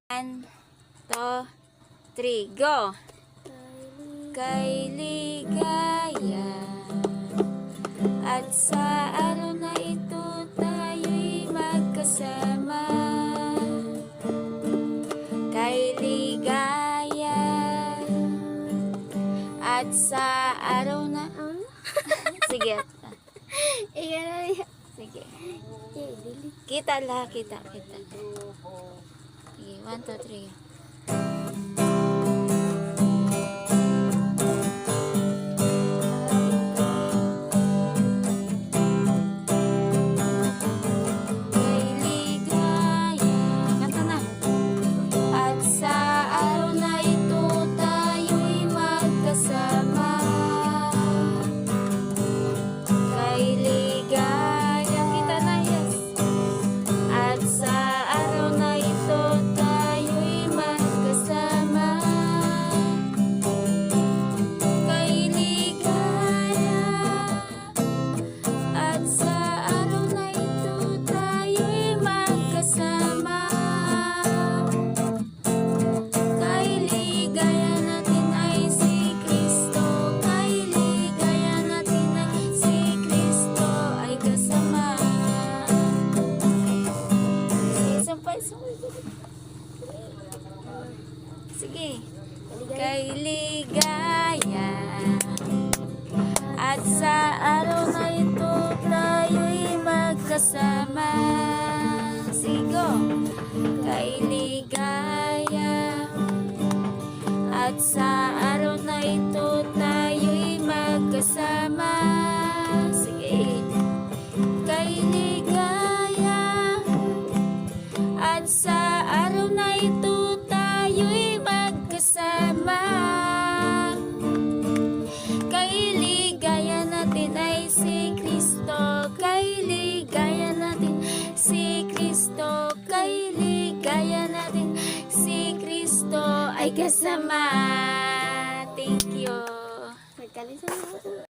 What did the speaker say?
1, 2, 3, go! Kay ligaya at sa araw na ito tayo'y magkasama. Kay ligaya at sa araw na sige. Sige. Kita lah, kita. Sige, 1, 2, 3. Sige. Kay ligaya at sa araw na ito tayo'y magkasama. Sigo. Kay ligaya at sa araw na ito tayo'y magkasama. Sige. Kay ligaya at sa araw na ito tayo'y magkasama. Kay ligaya natin ay si Kristo. Kay ligaya natin si Kristo. Kay ligaya natin si Kristo ay kasama. Thank you.